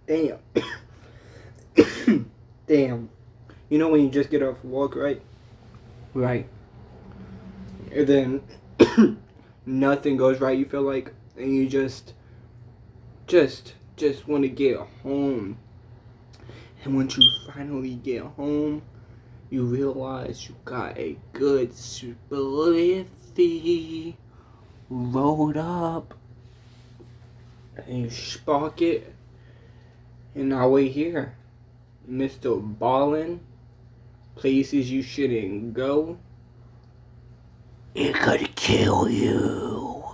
Damn. Damn. You know when you just get off work, right? Right. And then nothing goes right, you feel like, and you just want to get home. And once you finally get home, you realize you got a good spliffy rolled up, and you spark it, and now we're here, Mr. Ballin', places you shouldn't go. It could kill you.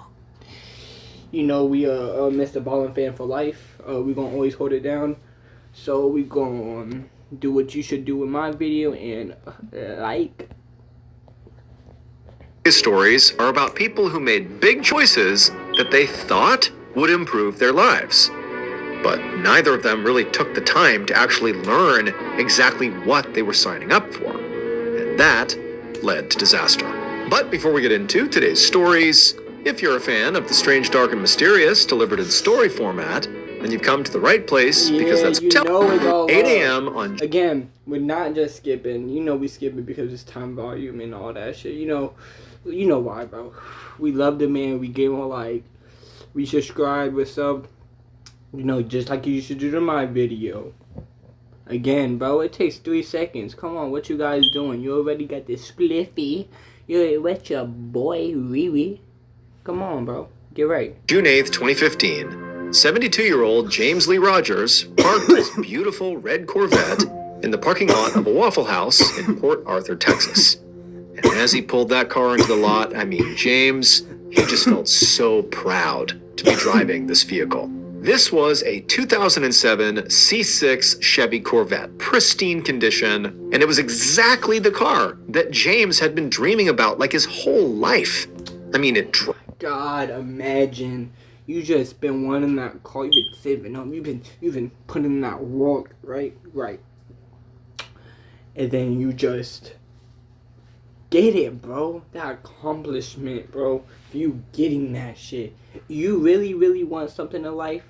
You know we are a Mr. Ballin' fan for life. We gonna always hold it down. So we gonna do what you should do in my video and like. These stories are about people who made big choices that they thought would improve their lives. But neither of them really took the time to actually learn exactly what they were signing up for. And that led to disaster. But before we get into today's stories, if you're a fan of the strange, dark, and mysterious delivered in story format, then you've come to the right place, because that's 8 a.m. on... Again, we're not just skipping. You know we skip it because it's time volume and all that shit. You know why, bro. We love the man. We gave him a like. We subscribe with sub. You know, just like you should do to my video. Again, bro, it takes 3 seconds. Come on, what you guys doing? You already got this spliffy. You're with your boy, ReRe. Come on, bro. Get right. June 8th, 2015, 72-year-old James Lee Rogers parked this beautiful red Corvette in the parking lot of a Waffle House in Port Arthur, Texas. And as he pulled that car into the lot, I mean, James, he just felt so proud to be driving this vehicle. This was a 2007 C6 Chevy Corvette, pristine condition, and it was exactly the car that James had been dreaming about like his whole life. I mean, God, imagine you just been wanting that car. You've been saving up. You've been putting that work, right, and then you just get it, bro. That accomplishment, bro. You getting that shit. You really want something in life,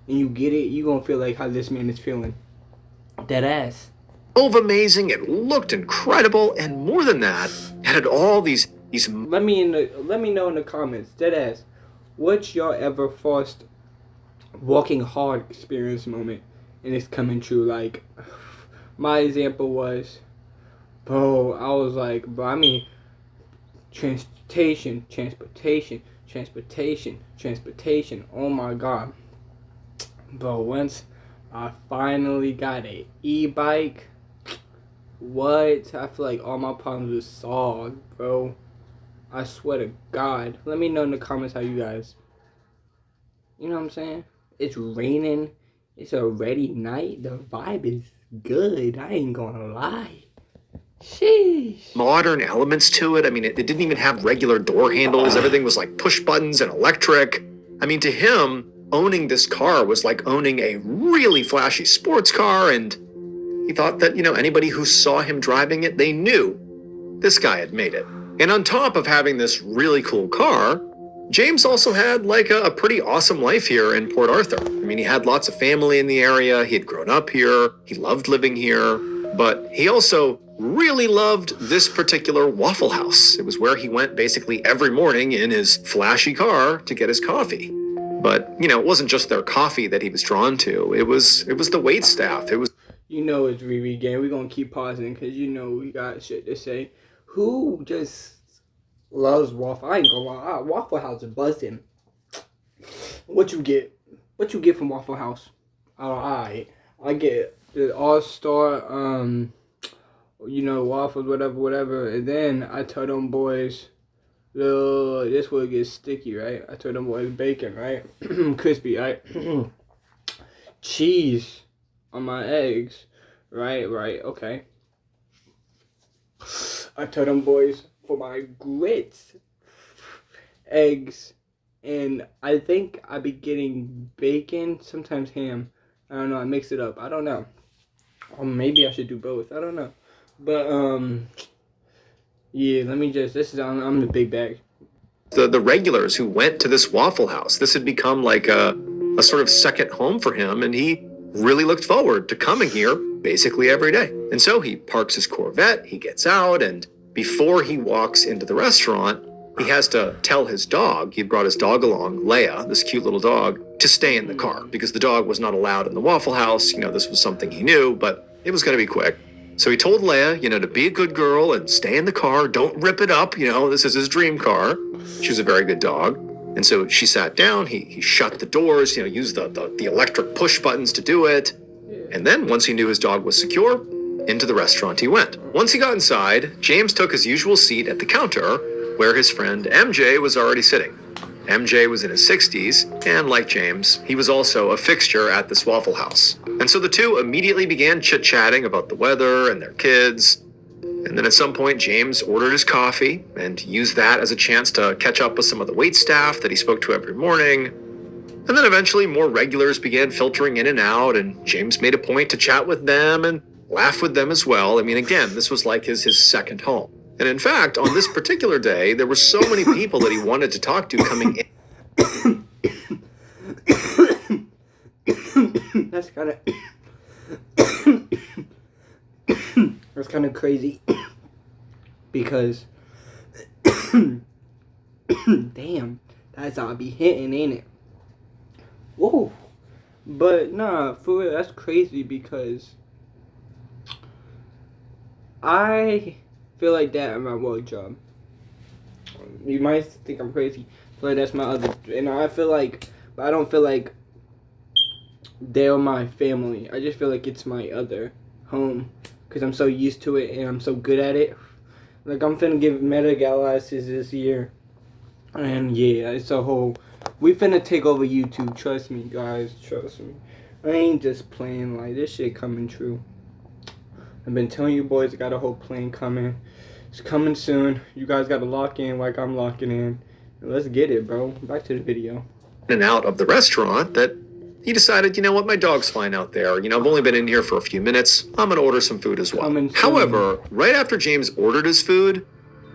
and you get it. You gonna feel like how this man is feeling. That ass. Amazing. It looked incredible, and more than that, it had all these. Let me know in the comments, deadass, what's your ever first walking hard experience moment and it's coming true? Like, my example was, bro, I was like, bro, I mean, transportation, oh my god. Bro, once I finally got a e-bike, what? I feel like all my problems were solved, bro. I swear to God. Let me know in the comments how you guys. You know what I'm saying? It's raining. It's already night. The vibe is good. I ain't gonna lie. Sheesh. Modern elements to it. I mean, it didn't even have regular door handles. Everything was like push buttons and electric. I mean, to him, owning this car was like owning a really flashy sports car, and he thought that, you know, anybody who saw him driving it, they knew this guy had made it. And on top of having this really cool car, James also had like a pretty awesome life here in Port Arthur. I mean, he had lots of family in the area. He had grown up here. He loved living here. But he also really loved this particular Waffle House. It was where he went basically every morning in his flashy car to get his coffee. But, you know, it wasn't just their coffee that he was drawn to. It was the wait staff. It was... You know it's ReRe gang. We're going to keep pausing because you know we got shit to say. Who just loves Waffle? I ain't gonna lie. Waffle House is buzzing. What you get? What you get from Waffle House? I get the all-star, you know, waffles, whatever. And then I tell them boys, this will get sticky, right? I tell them boys bacon, right? Crispy, right? Cheese on my eggs, right, okay. I tell them boys for my grits, eggs, and I think I be getting bacon, sometimes ham. I don't know, I mix it up. I don't know. Or maybe I should do both. I don't know. But, Yeah, let me just. I'm the big bag. The regulars who went to this Waffle House. This had become like a sort of second home for him, and he really looked forward to coming here basically every day. And so he parks his Corvette, he gets out, and before he walks into the restaurant, he has to tell his dog, he brought his dog along, Leia, this cute little dog, to stay in the car because the dog was not allowed in the Waffle House. This was something he knew, but it was going to be quick. So he told Leia, to be a good girl and stay in the car. Don't rip it up. This is his dream car. She was a very good dog. And so she sat down. He shut the doors, used the electric push buttons to do it. And then once he knew his dog was secure, into the restaurant he went. Once he got inside, James took his usual seat at the counter where his friend MJ was already sitting. MJ was in his 60s, and like James, he was also a fixture at this Waffle House. And so the two immediately began chit-chatting about the weather and their kids. And then at some point, James ordered his coffee and used that as a chance to catch up with some of the wait staff that he spoke to every morning. And then eventually more regulars began filtering in and out, and James made a point to chat with them and laugh with them as well. Again, this was like his second home. And in fact, on this particular day, there were so many people that he wanted to talk to coming in. That's kind of crazy because damn, that's how I be hitting, ain't it? Whoa. But nah, for real, that's crazy because I feel like that at my work job. You might think I'm crazy, but that's my other, and I feel like, but I don't feel like they're my family. I just feel like it's my other home because I'm so used to it and I'm so good at it. Like I'm finna give meta galaxies this year, and yeah, it's a whole. We finna take over YouTube. Trust me, guys. Trust me. I ain't just playing. Like this shit coming true. I've been telling you boys, I got a whole plane coming. It's coming soon. You guys got to lock in like I'm locking in. Let's get it, bro. Back to the video. In and out of the restaurant that he decided, my dog's fine out there. I've only been in here for a few minutes. I'm going to order some food as well. However, right after James ordered his food,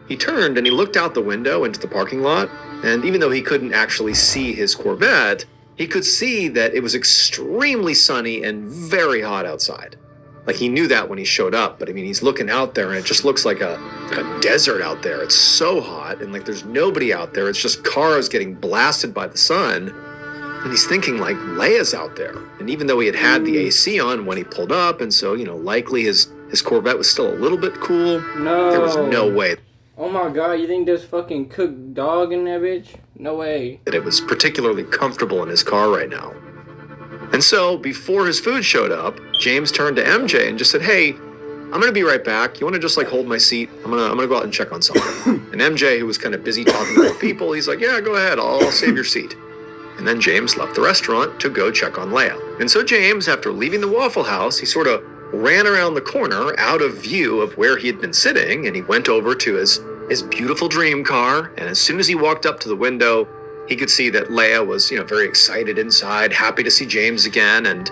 he turned and he looked out the window into the parking lot. And even though he couldn't actually see his Corvette, he could see that it was extremely sunny and very hot outside. Like he knew that when he showed up, but he's looking out there and it just looks like a desert out there. It's so hot and like there's nobody out there. It's just cars getting blasted by the sun. And he's thinking like Leia's out there. And even though he had the AC on when he pulled up, and so, likely his Corvette was still a little bit cool. No. There was no way. Oh my god, you think there's fucking cooked dog in that bitch? No way. That it was particularly comfortable in his car right now. And so, before his food showed up, James turned to MJ and just said, "Hey, I'm gonna be right back. You wanna just like hold my seat? I'm gonna go out and check on something." And MJ, who was kind of busy talking to other people, he's like, "Yeah, go ahead. I'll save your seat." And then James left the restaurant to go check on Leia. And so James, after leaving the Waffle House, he sort of ran around the corner out of view of where he had been sitting, and he went over to his beautiful dream car. And as soon as he walked up to the window, he could see that Leia was, very excited inside, happy to see James again. And,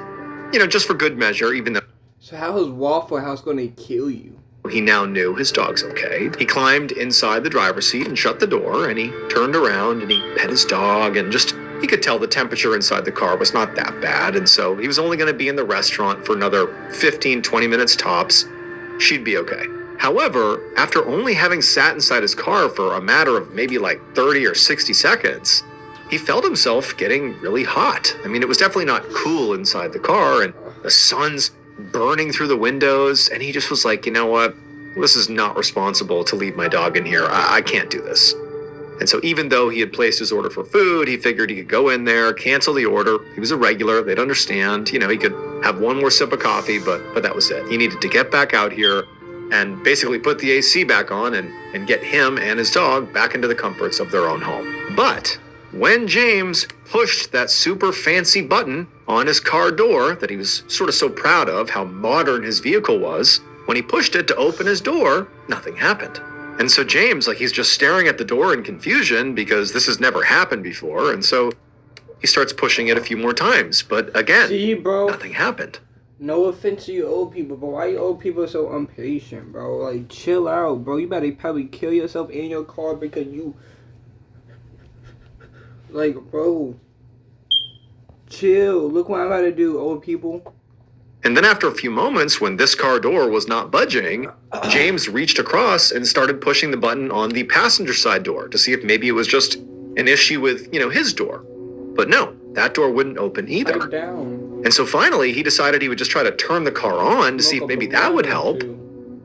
just for good measure, even though... So how is Waffle House going to kill you? He now knew his dog's okay. He climbed inside the driver's seat and shut the door, and he turned around and he pet his dog, and just... He could tell the temperature inside the car was not that bad, and so he was only going to be in the restaurant for another 15, 20 minutes tops. She'd be okay. However, after only having sat inside his car for a matter of maybe like 30 or 60 seconds, he felt himself getting really hot. It was definitely not cool inside the car, and the sun's burning through the windows, and he just was like, you know what? This is not responsible to leave my dog in here. I can't do this. And so even though he had placed his order for food, he figured he could go in there, cancel the order. He was a regular. They'd understand. He could have one more sip of coffee, but that was it. He needed to get back out here and basically put the AC back on and get him and his dog back into the comforts of their own home. But when James pushed that super fancy button on his car door that he was sort of so proud of how modern his vehicle was, when he pushed it to open his door, nothing happened. And so James, he's just staring at the door in confusion because this has never happened before. And so he starts pushing it a few more times. But again, nothing happened. No offense to you old people, but why you old people so impatient, bro? Like, chill out, bro. You better probably kill yourself in your car because you... Like, bro. Chill. Look what I'm about to do, old people. And then after a few moments, when this car door was not budging, James reached across and started pushing the button on the passenger side door to see if maybe it was just an issue with, his door. But no, that door wouldn't open either. Pipe down. And so finally, he decided he would just try to turn the car on to see if maybe that would help.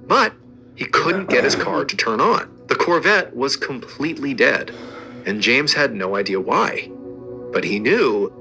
But he couldn't get his car to turn on. The Corvette was completely dead, and James had no idea why. But he knew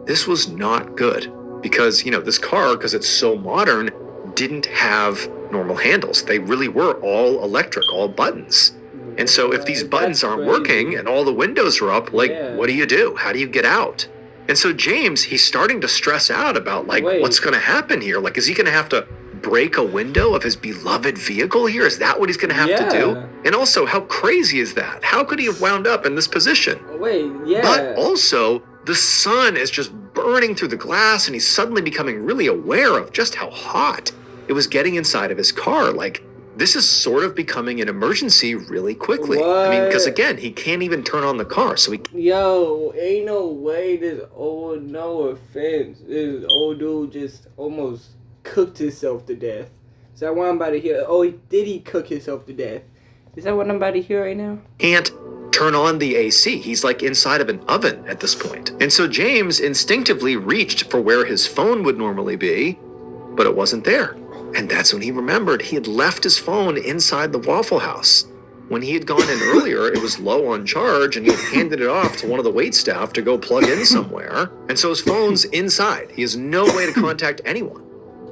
this was not good because, this car, because it's so modern, didn't have normal handles. They really were all electric, all buttons. And so if these buttons aren't working and all the windows are up, what do you do? How do you get out? And so James, he's starting to stress out about, what's going to happen here? Like, is he going to have to break a window of his beloved vehicle here? Is that what he's going to have to do? And also, how crazy is that? How could he have wound up in this position? But also, the sun is just burning through the glass, and he's suddenly becoming really aware of just how hot it was getting inside of his car. Like, this is sort of becoming an emergency really quickly. I mean, because again, he can't even turn on the car, so he... Yo, ain't no way this old, no offense, this old dude just almost cooked himself to death. Is that what I'm about to hear? Oh, did he cook himself to death? Is that what I'm about to hear right now? Can't turn on the AC. He's like inside of an oven at this point. And so James instinctively reached for where his phone would normally be, but it wasn't there. And that's when he remembered he had left his phone inside the Waffle House. When he had gone in earlier, it was low on charge, and he had handed it off to one of the waitstaff to go plug in somewhere. And so his phone's inside. He has no way to contact anyone.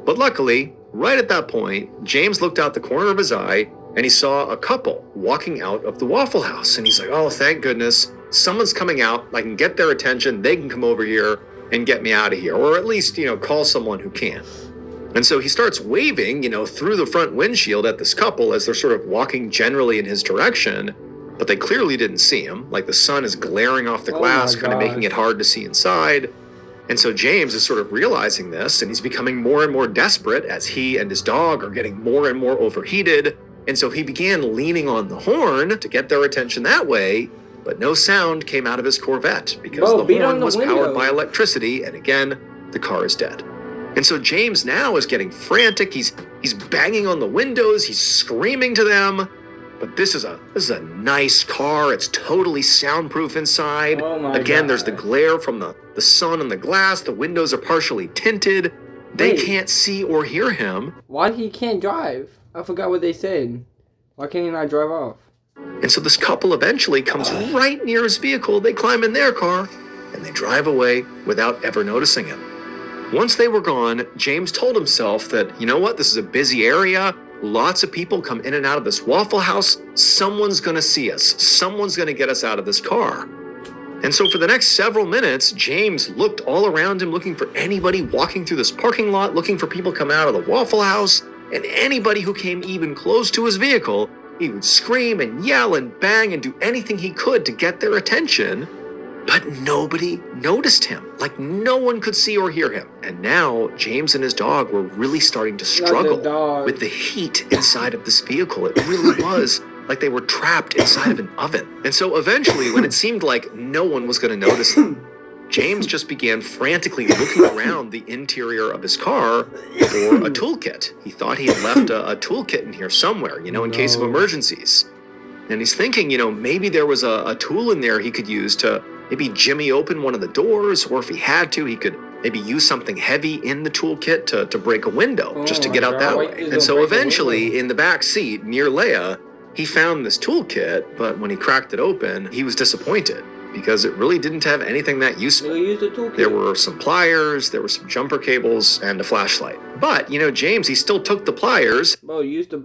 But luckily, right at that point, James looked out the corner of his eye, and he saw a couple walking out of the Waffle House. And he's like, oh, thank goodness, someone's coming out. I can get their attention. They can come over here and get me out of here. Or at least, call someone who can. And so he starts waving, through the front windshield at this couple as they're sort of walking generally in his direction, but they clearly didn't see him. Like, the sun is glaring off the glass, kind of making it hard to see inside. And so James is sort of realizing this, and he's becoming more and more desperate as he and his dog are getting more and more overheated. And so he began leaning on the horn to get their attention that way, but no sound came out of his Corvette because the horn was powered by electricity, and again, the car is dead. And so James now is getting frantic. He's banging on the windows. He's screaming to them. But this is a nice car. It's totally soundproof inside. Again, there's the glare from the sun on the glass. The windows are partially tinted. They can't see or hear him. Why he can't drive? I forgot what they said. Why can't he not drive off? And so this couple eventually comes right near his vehicle. They climb in their car, and they drive away without ever noticing him. Once they were gone, James told himself that, you know what, this is a busy area. Lots of people come in and out of this Waffle House. Someone's going to see us. Someone's going to get us out of this car. And so for the next several minutes, James looked all around him, looking for anybody walking through this parking lot, looking for people coming out of the Waffle House, and anybody who came even close to his vehicle, he would scream and yell and bang and do anything he could to get their attention. But nobody noticed him. Like, no one could see or hear him. And now James and his dog were really starting to struggle with the heat inside of this vehicle. It really was like they were trapped inside of an oven. And so eventually, when it seemed like no one was going to notice them, James just began frantically looking around the interior of his car for a toolkit. He thought he had left a toolkit in here somewhere, in case of emergencies. And he's thinking, maybe there was a tool in there he could use to maybe jimmy open one of the doors, or if he had to, he could maybe use something heavy in the toolkit to break a window, just to get out that way. And so eventually, in the back seat near Leia, he found this toolkit, but when he cracked it open, he was disappointed because it really didn't have anything that useful. There were some pliers, there were some jumper cables, and a flashlight. But, James, he still took the pliers. Bro, use the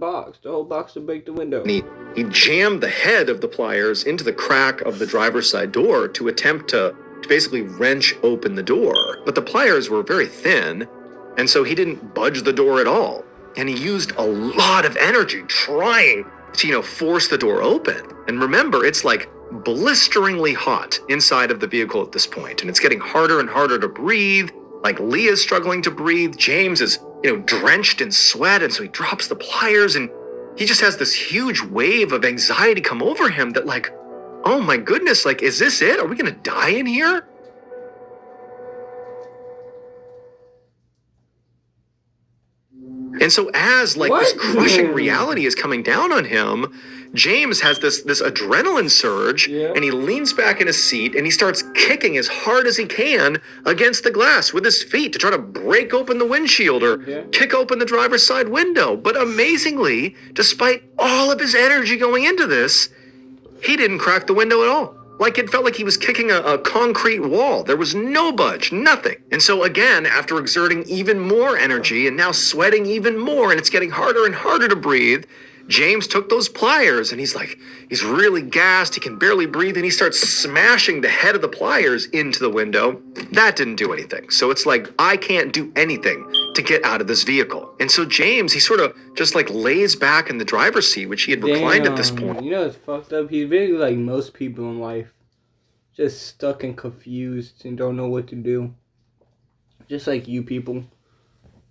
whole box to break the window. And he jammed the head of the pliers into the crack of the driver's side door to attempt to basically wrench open the door. But the pliers were very thin, and so he didn't budge the door at all. And he used a lot of energy trying to, force the door open. And remember, it's like blisteringly hot inside of the vehicle at this point, and it's getting harder and harder to breathe. Like Leah's struggling to breathe. James is, drenched in sweat. And so he drops the pliers and he just has this huge wave of anxiety come over him that like, oh my goodness, like, is this it? Are we going to die in here? And so as like this crushing reality is coming down on him, James has this adrenaline surge, and he leans back in his seat and he starts kicking as hard as he can against the glass with his feet to try to break open the windshield or kick open the driver's side window. But amazingly, despite all of his energy going into this, he didn't crack the window at all. Like it felt like he was kicking a concrete wall. There was no budge, nothing. And so again, after exerting even more energy and now sweating even more, and it's getting harder and harder to breathe, James took those pliers and he's really gassed. He can barely breathe, and he starts smashing the head of the pliers into the window. That didn't do anything. So it's like, I can't do anything to get out of this vehicle. And so James, he sort of just like lays back in the driver's seat, which he had reclined at this point. You know, it's fucked up. He's really like most people in life, just stuck and confused and don't know what to do. Just like you people.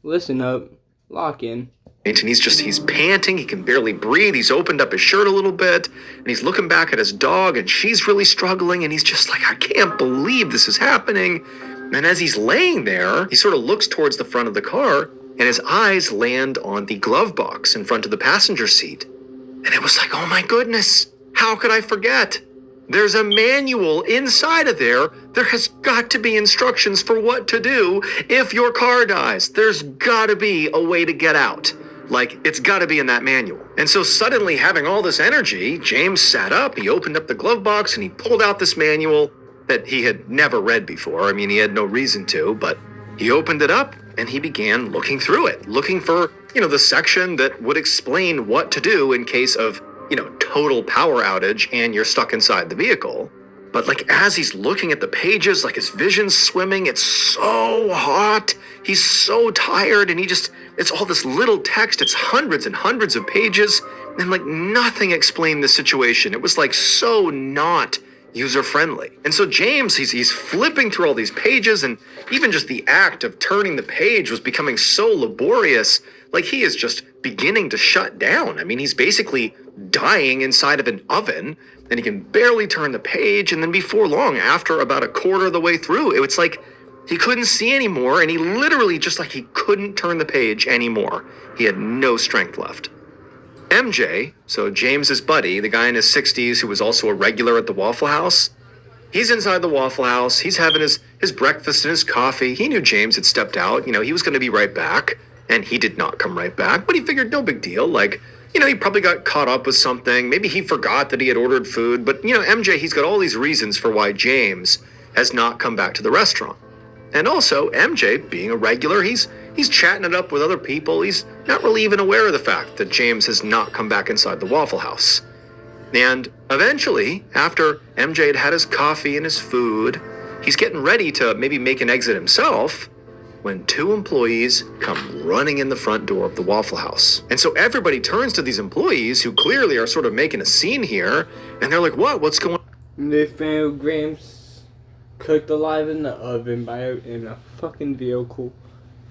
Listen up. Lock in. And he's panting, he can barely breathe, he's opened up his shirt a little bit, and he's looking back at his dog, and she's really struggling, and he's just like, I can't believe this is happening. And as he's laying there, he sort of looks towards the front of the car, and his eyes land on the glove box in front of the passenger seat. And it was like, oh my goodness, how could I forget? There's a manual inside of there. There has got to be instructions for what to do if your car dies. There's got to be a way to get out. Like, it's got to be in that manual. And so suddenly, having all this energy, James sat up, he opened up the glove box, and he pulled out this manual that he had never read before. I mean, he had no reason to, but he opened it up, and he began looking through it, looking for, the section that would explain what to do in case of, total power outage and you're stuck inside the vehicle. But like as he's looking at the pages, like his vision's swimming, it's so hot, he's so tired, and it's all this little text, it's hundreds and hundreds of pages, and like nothing explained the situation. It was like so not user-friendly. And so James, he's flipping through all these pages, and even just the act of turning the page was becoming so laborious, like he is just beginning to shut down. I mean, he's basically dying inside of an oven, and he can barely turn the page, and then before long, after about a quarter of the way through, it's like he couldn't see anymore, and he literally just like he couldn't turn the page anymore. He had no strength left. MJ, so James's buddy, the guy in his 60s who was also a regular at the Waffle House, he's inside the Waffle House, he's having his breakfast and his coffee. He knew James had stepped out, he was going to be right back, and he did not come right back, but he figured no big deal, like, he probably got caught up with something. Maybe he forgot that he had ordered food. But, MJ, he's got all these reasons for why James has not come back to the restaurant. And also, MJ, being a regular, he's chatting it up with other people. He's not really even aware of the fact that James has not come back inside the Waffle House. And eventually, after MJ had had his coffee and his food, he's getting ready to maybe make an exit himself, when two employees come running in the front door of the Waffle House. And so everybody turns to these employees who clearly are sort of making a scene here, and they're like, what's going on? They found Gramps cooked alive in the oven in a fucking vehicle.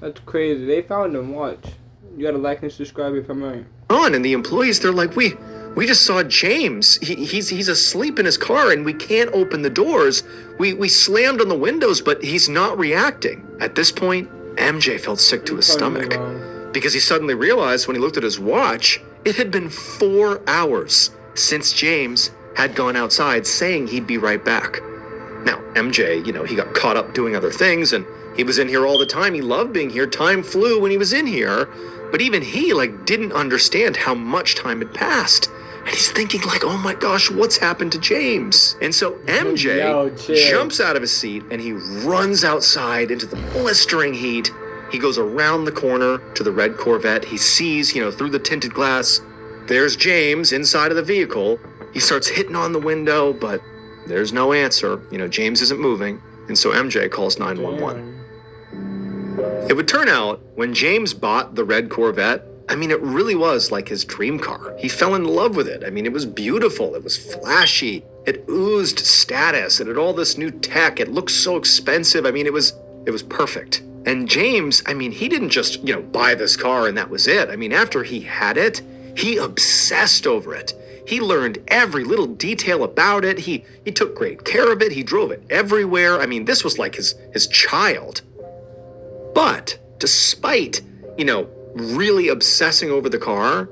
That's crazy. They found him, watch. You gotta like and subscribe if I'm right. And the employees, they're like, we just saw James. He's asleep in his car, and we can't open the doors. We slammed on the windows, but he's not reacting. At this point, MJ felt sick to his stomach because he suddenly realized when he looked at his watch, it had been 4 hours since James had gone outside saying he'd be right back. Now, MJ, he got caught up doing other things, and he was in here all the time. He loved being here. Time flew when he was in here, but even he didn't understand how much time had passed. And he's thinking oh my gosh, what's happened to James? And so MJ jumps out of his seat and he runs outside into the blistering heat. He goes around the corner to the red Corvette. He sees, through the tinted glass, there's James inside of the vehicle. He starts hitting on the window, but there's no answer. James isn't moving. And so MJ calls 911. It would turn out when James bought the red Corvette, it really was like his dream car. He fell in love with it. It was beautiful. It was flashy. It oozed status. It had all this new tech. It looked so expensive. It was perfect. And James, I mean, he didn't just, buy this car and that was it. I mean, after he had it, he obsessed over it. He learned every little detail about it. He took great care of it. He drove it everywhere. I mean, this was like his child. But despite, really obsessing over the car,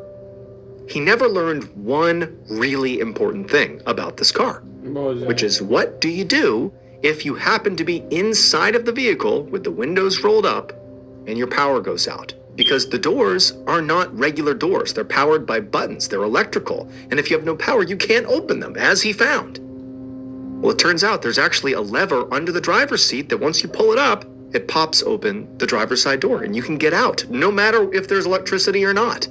he never learned one really important thing about this car, which is, what do you do if you happen to be inside of the vehicle with the windows rolled up and your power goes out? Because the doors are not regular doors. They're powered by buttons. They're electrical. And if you have no power, you can't open them, as he found. Well, it turns out there's actually a lever under the driver's seat that once you pull it up, it pops open the driver's side door and you can get out, no matter if there's electricity or not.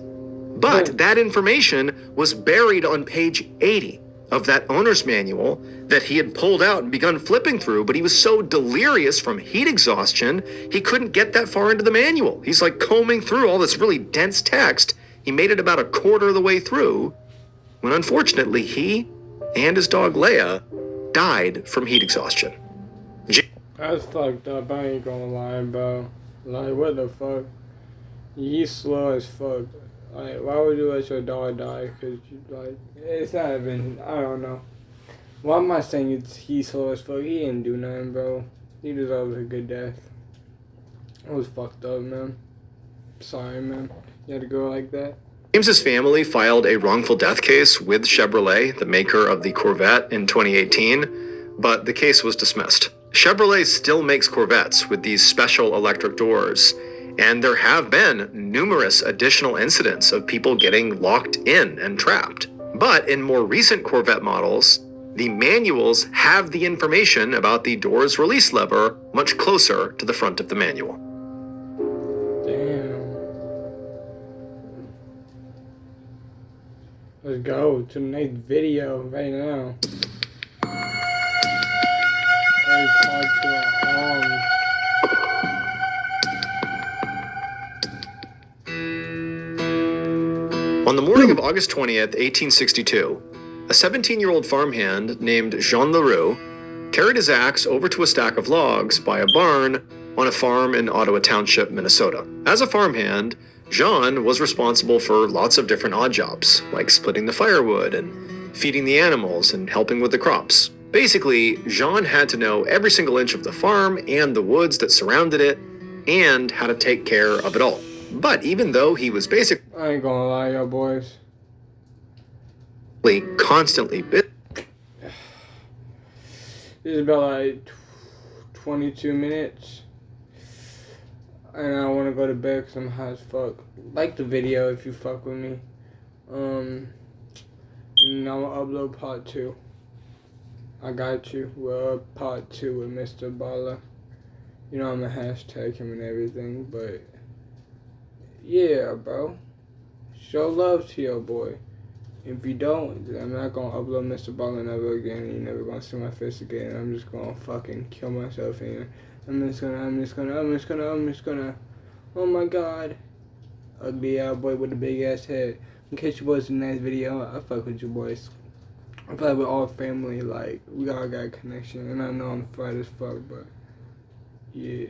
But that information was buried on page 80 of that owner's manual that he had pulled out and begun flipping through, but he was so delirious from heat exhaustion, he couldn't get that far into the manual. He's like combing through all this really dense text. He made it about a quarter of the way through when unfortunately he and his dog Leia died from heat exhaustion. That's fucked up, I ain't gonna lie, bro. Like, what the fuck? He's slow as fuck. Like, why would you let your dog die? Cause it's not even, I don't know. Why am I saying he's slow as fuck? He didn't do nothing, bro. He deserves a good death. It was fucked up, man. Sorry, man. You had to go like that. James's family filed a wrongful death case with Chevrolet, the maker of the Corvette, in 2018, but the case was dismissed. Chevrolet still makes Corvettes with these special electric doors, and there have been numerous additional incidents of people getting locked in and trapped. But in more recent Corvette models, the manuals have the information about the door's release lever much closer to the front of the manual. Damn. Let's go to the next video right now. On the morning of August 20th, 1862, a 17-year-old farmhand named Jean Leroux carried his axe over to a stack of logs by a barn on a farm in Ottawa Township, Minnesota. As a farmhand, Jean was responsible for lots of different odd jobs, like splitting the firewood and feeding the animals and helping with the crops. Basically, Jean had to know every single inch of the farm and the woods that surrounded it, and how to take care of it all. But even though he was basically I ain't gonna lie, y'all boys. Constantly busy. This is about like 22 minutes. And I wanna go to bed because I'm high as fuck. Like the video if you fuck with me. And I'm gonna upload part 2. I got you. Well, part 2 with MrBaller. You know I'm gonna hashtag him and everything, but yeah, bro. Show love to your boy. If you don't, then I'm not gonna upload MrBaller never again, and you're never gonna see my face again. I'm just gonna fucking kill myself and I'm just gonna oh my god. Ugly out boy with a big ass head. In case you boys in the next video, I fuck with you boys. I fuck with all family, like we all got a connection, and I know I'm fried as fuck, but yeah.